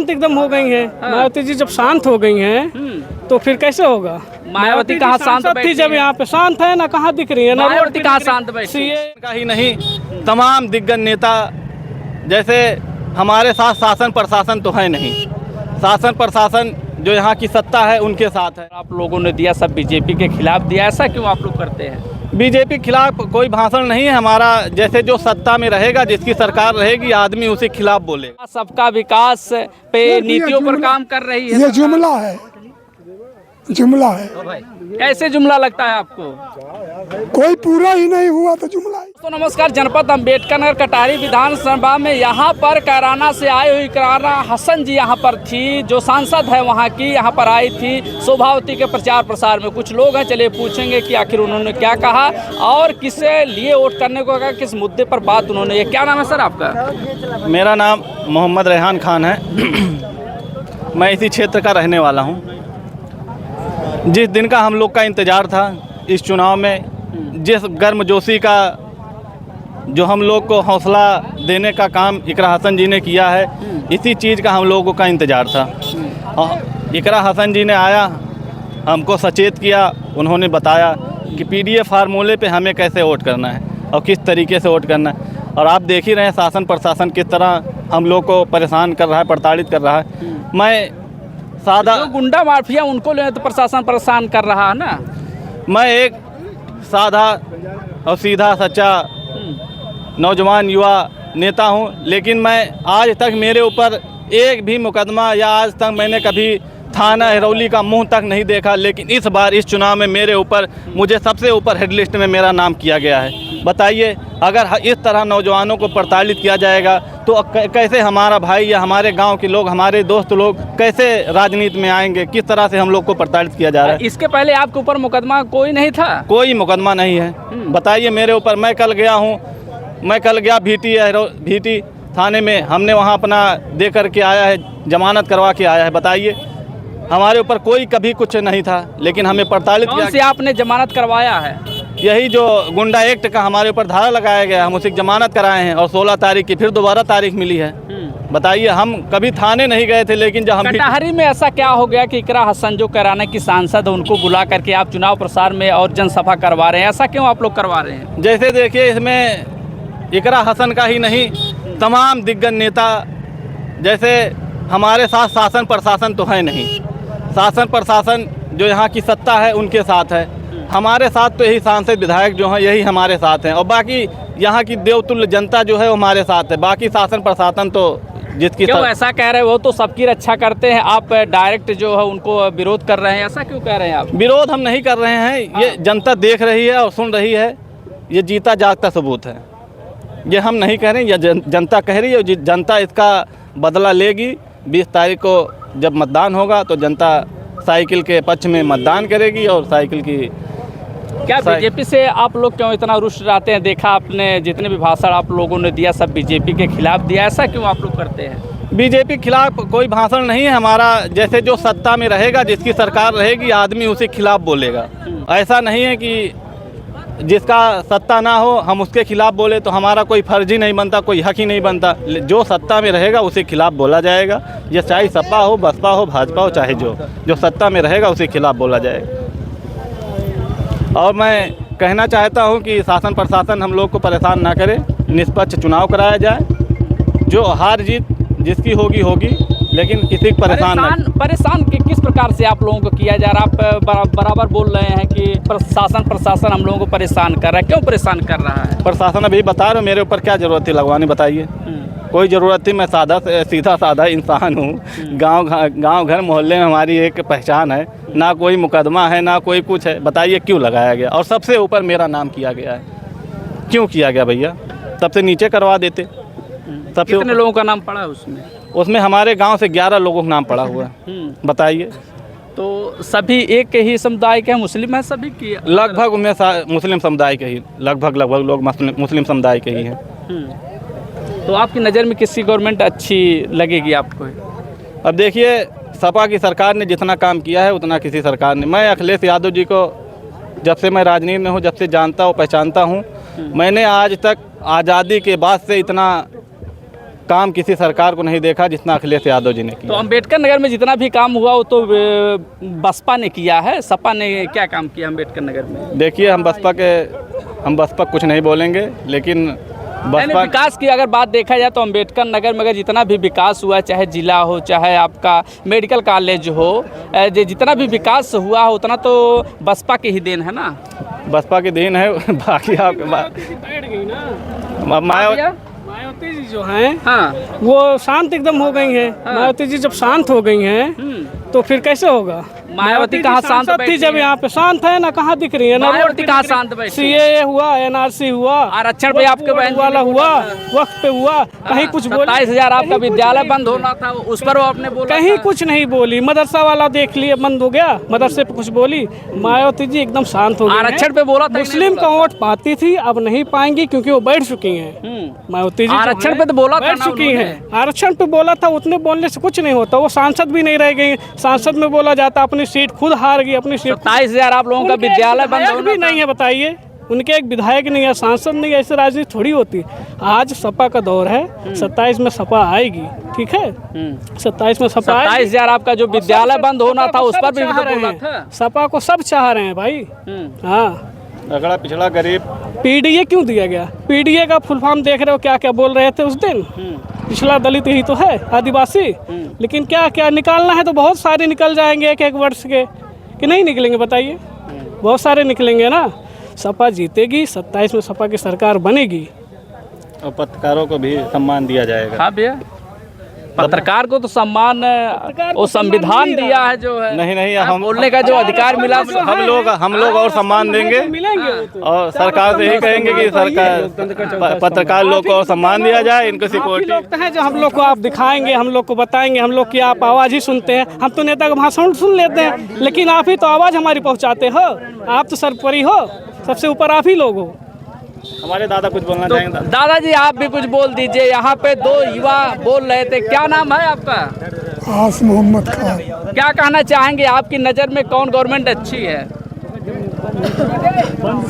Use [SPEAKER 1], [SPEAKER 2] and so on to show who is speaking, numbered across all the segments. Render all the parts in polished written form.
[SPEAKER 1] शांत एकदम हो गई हैं। मायावती जी जब शांत हो गई हैं तो फिर कैसे होगा?
[SPEAKER 2] मायावती कहाँ शांत
[SPEAKER 1] थी
[SPEAKER 2] बैठी
[SPEAKER 1] जब
[SPEAKER 2] है?
[SPEAKER 1] यहाँ पे शांत है ना, कहाँ दिख रही है ना?
[SPEAKER 2] मायावती कहाँ शांत बैठी है?
[SPEAKER 3] का ही नहीं, तमाम दिग्गज नेता जैसे हमारे साथ शासन प्रशासन तो है नहीं, शासन प्रशासन जो यहाँ की सत्ता है उनके साथ है।
[SPEAKER 2] आप लोगों ने दिया सब बीजेपी के खिलाफ दिया, ऐसा क्यों आप लोग करते हैं?
[SPEAKER 3] बीजेपी के खिलाफ कोई भाषण नहीं है हमारा, जैसे जो सत्ता में रहेगा, जिसकी सरकार रहेगी, आदमी उसी खिलाफ बोलेगा।
[SPEAKER 2] सबका विकास पे नीतियों पर काम कर रही है।
[SPEAKER 4] ये जुमला है, जुमला है।
[SPEAKER 2] कैसे जुमला लगता है आपको?
[SPEAKER 4] कोई पूरा ही नहीं हुआ तो जुमला है।
[SPEAKER 2] तो नमस्कार, जनपद अम्बेडकर नगर कटारी विधानसभा में यहाँ पर कैराना से आई हुई कैराना हसन जी यहाँ पर थी, जो सांसद है वहाँ की, यहाँ पर आई थी शोभावती के प्रचार प्रसार में। कुछ लोग हैं, चलिए पूछेंगे कि आखिर उन्होंने क्या कहा और किसे लिए वोट करने को कहा, किस मुद्दे पर बात उन्होंने। ये क्या नाम है सर आपका?
[SPEAKER 3] मेरा नाम मोहम्मद रेहान खान है। मैं इसी क्षेत्र का रहने वाला हूँ। जिस दिन का हम लोग का इंतज़ार था इस चुनाव में, जिस गर्मजोशी का जो हम लोग को हौसला देने का काम इकरा हसन जी ने किया है, इसी चीज़ का हम लोगों का इंतज़ार था। और इकरा हसन जी ने आया, हमको सचेत किया, उन्होंने बताया कि पीडीएफ फार्मूले पे हमें कैसे वोट करना है और किस तरीके से वोट करना है। और आप देख ही रहे हैं शासन प्रशासन किस तरह हम लोग को परेशान कर रहा है, प्रताड़ित कर रहा है। मैं सादा
[SPEAKER 2] जो गुंडा माफिया उनको ले तो प्रशासन परेशान कर रहा है ना।
[SPEAKER 3] मैं एक सादा और सीधा सच्चा नौजवान युवा नेता हूं, लेकिन मैं आज तक मेरे ऊपर एक भी मुकदमा या आज तक मैंने कभी थाना हिरौली का मुंह तक नहीं देखा। लेकिन इस बार इस चुनाव में मेरे ऊपर, मुझे सबसे ऊपर हेड लिस्ट में मेरा नाम किया गया है। बताइए, अगर इस तरह नौजवानों को प्रताड़ित किया जाएगा तो कैसे हमारा भाई या हमारे गांव के लोग, हमारे दोस्त लोग कैसे राजनीति में आएंगे? किस तरह से हम लोग को प्रताड़ित किया जा रहा है?
[SPEAKER 2] इसके पहले आपके ऊपर मुकदमा कोई नहीं था?
[SPEAKER 3] कोई मुकदमा नहीं है। बताइए मेरे ऊपर। मैं कल गया भीटी थाने में, हमने वहाँ अपना दे करके आया है, जमानत करवा के आया है। बताइए, हमारे ऊपर कोई कभी कुछ नहीं था, लेकिन हमें प्रताड़ित किया।
[SPEAKER 2] कौन से आपने जमानत करवाया है?
[SPEAKER 3] यही जो गुंडा एक्ट का हमारे ऊपर धारा लगाया गया, हम उसे जमानत कराए हैं और 16 तारीख की फिर दोबारा तारीख मिली है। बताइए, हम कभी थाने नहीं गए थे, लेकिन जब हम
[SPEAKER 2] कटारी में ऐसा क्या हो गया कि इकरा हसन जो कैराना की सांसद है, उनको बुला करके आप चुनाव प्रसार में और जनसभा करवा रहे हैं? ऐसा क्यों आप लोग करवा रहे हैं?
[SPEAKER 3] जैसे देखिए, इसमें इकरा हसन का ही नहीं, तमाम दिग्गज नेता जैसे हमारे साथ शासन प्रशासन तो है नहीं, शासन प्रशासन जो यहाँ की सत्ता है उनके साथ है। हमारे साथ तो यही सांसद विधायक जो हैं यही हमारे साथ हैं, और बाकी यहाँ की देवतुल्य जनता जो है वो हमारे साथ है। बाकी शासन प्रशासन तो जिसकी
[SPEAKER 2] क्यों ऐसा कह रहे हैं? वो तो सबकी रक्षा करते हैं, आप डायरेक्ट जो है उनको विरोध कर रहे हैं, ऐसा क्यों कह रहे हैं आप?
[SPEAKER 3] विरोध हम नहीं कर रहे हैं, ये जनता देख रही है और सुन रही है, ये जीता जागता सबूत है। ये हम नहीं कह रहे हैं, ये जनता कह रही है। जनता इसका बदला लेगी। 20 तारीख को जब मतदान होगा तो जनता साइकिल के पक्ष में मतदान करेगी और साइकिल की।
[SPEAKER 2] क्या बीजेपी से आप लोग क्यों इतना रुष्ट रहते हैं? देखा आपने जितने भी भाषण आप लोगों ने दिया सब बीजेपी के खिलाफ दिया, ऐसा क्यों आप लोग करते हैं?
[SPEAKER 3] बीजेपी के खिलाफ कोई भाषण नहीं है हमारा, जैसे जो सत्ता में रहेगा, जिसकी सरकार रहेगी, आदमी उसी खिलाफ बोलेगा। ऐसा नहीं है कि जिसका सत्ता ना हो हम उसके खिलाफ बोले, तो हमारा कोई फर्ज ही नहीं बनता, कोई हक ही नहीं बनता। जो सत्ता में रहेगा उसी खिलाफ बोला जाएगा। ये चाहे सपा हो, बसपा हो, भाजपा हो, चाहे जो सत्ता में रहेगा उसी खिलाफ बोला जाएगा। और मैं कहना चाहता हूं कि शासन प्रशासन हम लोग को परेशान ना करे, निष्पक्ष चुनाव कराया जाए। जो हार जीत जिसकी होगी, लेकिन किसी को
[SPEAKER 2] परेशान किस प्रकार से आप लोगों को किया जा रहा है? आप बराबर बोल रहे हैं कि प्रशासन हम लोगों को परेशान कर रहा है, क्यों परेशान कर रहा है?
[SPEAKER 3] प्रशासन अभी बता रहे हो, मेरे ऊपर क्या ज़रूरत थी लगवानी? बताइए। कोई ज़रूरत थी? मैं सीधा साधा इंसान हूँ। गांव घर मोहल्ले में हमारी एक पहचान है, ना कोई मुकदमा है ना कोई कुछ है। बताइए क्यों लगाया गया? और सबसे ऊपर मेरा नाम किया गया है। क्यों किया गया भैया? सबसे नीचे करवा देते। सबसे
[SPEAKER 2] कितने लोगों का नाम पड़ा है उसमें?
[SPEAKER 3] उसमें हमारे गांव से 11 लोगों का नाम पड़ा हुआ है। बताइए।
[SPEAKER 2] तो सभी एक ही समुदाय के हैं? मुस्लिम है सभी की?
[SPEAKER 3] लगभग उनमें मुस्लिम समुदाय के ही लगभग लोग मुस्लिम समुदाय के ही हैं।
[SPEAKER 2] तो आपकी नज़र में किसकी गवर्नमेंट अच्छी लगेगी आपको?
[SPEAKER 3] अब देखिए, सपा की सरकार ने जितना काम किया है उतना किसी सरकार ने। मैं अखिलेश यादव जी को जब से मैं राजनीति में हूँ, जब से जानता हूँ, पहचानता हूँ, मैंने आज तक आज़ादी के बाद से इतना काम किसी सरकार को नहीं देखा जितना अखिलेश यादव जी ने
[SPEAKER 2] तो
[SPEAKER 3] किया।
[SPEAKER 2] अंबेडकर नगर में जितना भी काम हुआ वो तो बसपा ने किया है, सपा ने क्या काम किया अंबेडकर नगर में?
[SPEAKER 3] देखिए हम बसपा कुछ नहीं बोलेंगे, लेकिन
[SPEAKER 2] नहीं, विकास की अगर बात देखा जाए तो अंबेडकर नगर में अगर जितना भी विकास हुआ, चाहे जिला हो चाहे आपका मेडिकल कॉलेज हो, जितना भी विकास हुआ हो उतना तो बसपा की ही देन है ना।
[SPEAKER 3] बसपा की देन है। बाकी आपके
[SPEAKER 1] बैठ गई ना मायावती जी जो हैं
[SPEAKER 2] हाँ
[SPEAKER 1] वो शांत एकदम हो गई हैं। मायावती जी जब शांत हो गई हैं तो फिर कैसे होगा?
[SPEAKER 2] मायावती कहाँ शांत
[SPEAKER 1] थी
[SPEAKER 2] बैठी
[SPEAKER 1] जब
[SPEAKER 2] है?
[SPEAKER 1] यहाँ पे शांत है ना, कहाँ दिख रही है ना?
[SPEAKER 2] मायावती कहाँ शांत बैठी?
[SPEAKER 1] सीएए हुआ, एनआरसी हुआ,
[SPEAKER 2] आरक्षण पे आपके बहन
[SPEAKER 1] वाला हुआ, वक्त पे हुआ, कहीं कुछ बोली?
[SPEAKER 2] 27,000 आपका विद्यालय बंद होना था, उस पर वो आपने बोला
[SPEAKER 1] कहीं
[SPEAKER 2] था।
[SPEAKER 1] कुछ नहीं बोली। मदरसा वाला देख लिए बंद हो गया, मदरसे पे कुछ बोली? मायावती जी एकदम शांत हो गई हैं।
[SPEAKER 2] आरक्षण पे बोला था,
[SPEAKER 1] मुस्लिम का वोट पाती थी, अब नहीं पाएंगी क्योंकि वो बैठ चुकी हैं। मायावती जी
[SPEAKER 2] आरक्षण पे तो बोला था
[SPEAKER 1] बैठ
[SPEAKER 2] ना
[SPEAKER 1] चुकी
[SPEAKER 2] उन्होंने।
[SPEAKER 1] हैं। आरक्षण पे बोला था, उतने बोलने से कुछ नहीं होता। वो सांसद भी नहीं रह गई। सांसद में बोला जाता अपनी सीट खुद हार गई, अपनी सीट
[SPEAKER 2] 27,000 आप लोगों का
[SPEAKER 1] उनके एक
[SPEAKER 2] विद्यालय बंद
[SPEAKER 1] विधायक
[SPEAKER 2] होना
[SPEAKER 1] भी
[SPEAKER 2] था।
[SPEAKER 1] नहीं है, बताइए। उनके एक विधायक नहीं है, सांसद नहीं है, ऐसे राजनीति थोड़ी होती। आज सपा का दौर है, 27 में सपा आएगी, ठीक है? 27 में सपा आएगी।
[SPEAKER 2] 27,000 आपका जो विद्यालय बंद होना था उस पर भी
[SPEAKER 1] चाह
[SPEAKER 2] तो
[SPEAKER 1] रहे
[SPEAKER 2] बोला
[SPEAKER 1] हैं।
[SPEAKER 2] था।
[SPEAKER 1] सपा को सब चाह रहे हैं भाई। हाँ,
[SPEAKER 3] अगड़ा पिछड़ा गरीब
[SPEAKER 1] पीडीए क्यों दिया गया? पीडीए का फुल फॉर्म देख रहे हो, क्या क्या बोल रहे थे उस दिन? पिछड़ा दलित ही तो है, आदिवासी। लेकिन क्या क्या निकालना है तो बहुत सारे निकल जाएंगे एक एक वर्ष के, कि नहीं निकलेंगे? बताइए, बहुत सारे निकलेंगे ना। सपा जीतेगी, 27 में सपा की सरकार बनेगी।
[SPEAKER 3] और पत्रकारों को भी सम्मान दिया जाएगा।
[SPEAKER 2] हाँ भैया, पत्रकार को तो सम्मान वो संविधान दिया है जो है।
[SPEAKER 3] नहीं,
[SPEAKER 2] हाँ,
[SPEAKER 3] हम
[SPEAKER 2] बोलने का जो अधिकार मिला
[SPEAKER 3] हम लोग और सम्मान देंगे
[SPEAKER 1] मिलेंगे वो तो।
[SPEAKER 3] और सरकार से यही कहेंगे कि सरकार पत्रकार लोग को और सम्मान दिया जाए, इनको
[SPEAKER 1] काफी
[SPEAKER 3] सिक्योरिटी।
[SPEAKER 1] लोग तो हैं जो हम लोग को आप दिखाएंगे, हम लोग को बताएंगे, हम लोग की आप आवाज़ ही सुनते हैं। हम तो नेता का भाषण सुन लेते हैं, लेकिन आप ही तो आवाज़ हमारी पहुंचाते हो। आप तो सरपरी हो, सबसे ऊपर आप ही लोग हो।
[SPEAKER 3] हमारे दादा कुछ बोलना
[SPEAKER 2] तो
[SPEAKER 3] चाहेंगे?
[SPEAKER 2] दादाजी आप भी कुछ बोल दीजिए। यहाँ पे 2 युवा बोल रहे थे, क्या नाम है आपका?
[SPEAKER 4] आस मोहम्मद खान।
[SPEAKER 2] क्या कहना चाहेंगे, आपकी नज़र में कौन गवर्नमेंट अच्छी है?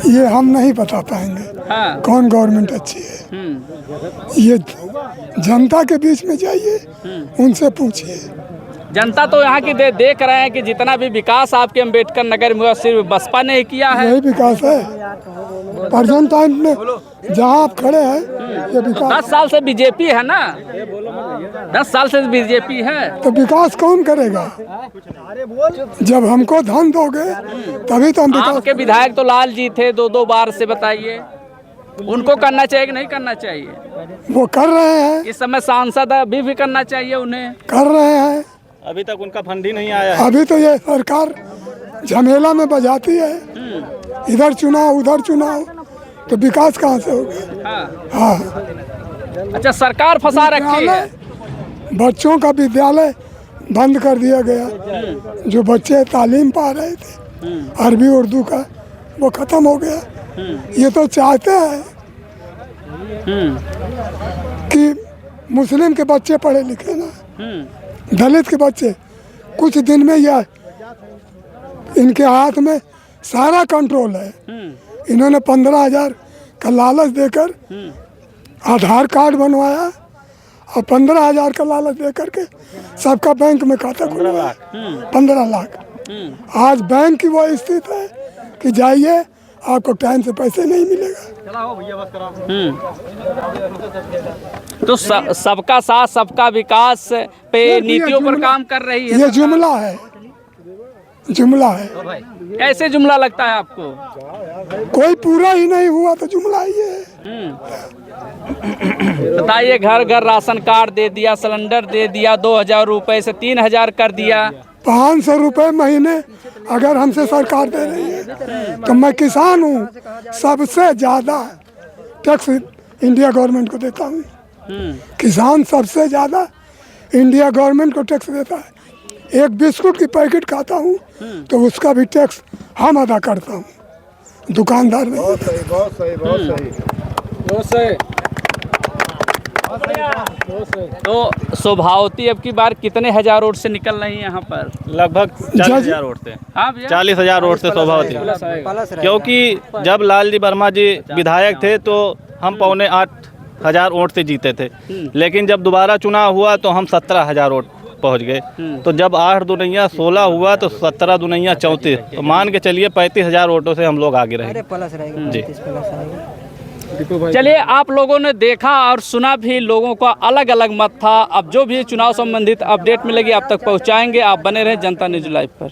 [SPEAKER 4] ये हम नहीं बता पाएंगे
[SPEAKER 2] हाँ।
[SPEAKER 4] कौन गवर्नमेंट अच्छी है। ये जनता के बीच में जाइए, उनसे पूछिए।
[SPEAKER 2] जनता तो यहाँ की देख रहे हैं कि जितना भी विकास आपके अंबेडकर नगर में हुआ सिर्फ बसपा ने ही किया है।
[SPEAKER 4] यही विकास है प्रेजेंट टाइम में जहाँ आप खड़े हैं, ये विकास।
[SPEAKER 2] 10 साल से बीजेपी है ना, 10 साल से बीजेपी है।
[SPEAKER 4] तो विकास कौन करेगा? जब हमको धन दोगे तभी तो हम विकास।
[SPEAKER 2] आपके विधायक तो लाल जी थे 2 बार से, बताइए उनको करना चाहिए कि नहीं करना चाहिए?
[SPEAKER 4] वो कर रहे हैं,
[SPEAKER 2] इस समय सांसद अभी भी करना चाहिए उन्हें।
[SPEAKER 4] कर रहे हैं।
[SPEAKER 3] अभी तक उनका फंड ही नहीं आया है।
[SPEAKER 4] अभी तो ये सरकार झमेला में बजाती है, इधर चुनाव उधर चुनाव, तो विकास कहाँ से होगा? हाँ,
[SPEAKER 2] अच्छा, सरकार फंसा रखी है।
[SPEAKER 4] बच्चों का विद्यालय बंद कर दिया गया। जो बच्चे तालीम पा रहे थे अरबी उर्दू का, वो खत्म हो गया। ये तो चाहते हैं कि मुस्लिम के बच्चे पढ़े लिखे ना, दलित के बच्चे। कुछ दिन में यह इनके हाथ में सारा कंट्रोल है। इन्होंने 15,000 का लालच देकर आधार कार्ड बनवाया और 15,000 का लालच देकर के सबका बैंक में खाता खुलवाया। 15 लाख। आज बैंक की वो स्थिति है कि जाइए, आपको टाइम से पैसे नहीं मिलेगा।
[SPEAKER 2] तो सबका साथ सबका विकास पे नीतियों पर काम कर रही है।
[SPEAKER 4] ये जुमला है, जुमला है।
[SPEAKER 2] कैसे जुमला लगता है आपको?
[SPEAKER 4] कोई पूरा ही नहीं हुआ तो जुमला ही है।
[SPEAKER 2] बताइए, घर घर राशन कार्ड दे दिया, सिलेंडर दे दिया, 2,000 रुपए से 3,000 कर दिया।
[SPEAKER 4] 500 रुपये महीने अगर हमसे सरकार दे रही है तो मैं किसान हूँ, सबसे ज़्यादा टैक्स इंडिया गवर्नमेंट को देता हूँ। किसान सबसे ज़्यादा इंडिया गवर्नमेंट को टैक्स देता है। एक बिस्कुट की पैकेट खाता हूँ तो उसका भी टैक्स हम अदा करता हूँ, दुकानदार नहीं।
[SPEAKER 5] बहुत सही बहुत सही।
[SPEAKER 2] तो शोभावती अब की बार कितने हजार वोट से निकल रही है यहाँ पर?
[SPEAKER 3] लगभग 40,000 वोट से।
[SPEAKER 2] हाँ भैया,
[SPEAKER 3] 40,000 वोट से शोभावती। क्योंकि जब लालजी वर्मा जी विधायक थे तो हम 7.25 हजार वोट से जीते थे। लेकिन जब दोबारा चुनाव हुआ तो हम 17,000 वोट पहुंच गए। तो जब 8 दुनिया 16 हुआ तो 17 दुनिया 34, तो मान के चलिए 35,000 वोटों से हम लोग आगे रहे। जी
[SPEAKER 2] चलिए, आप लोगों ने देखा और सुना भी, लोगों का अलग अलग मत था। अब जो भी चुनाव संबंधित अपडेट मिलेगी आप तक पहुंचाएंगे। आप बने रहें जनता न्यूज़ लाइव पर।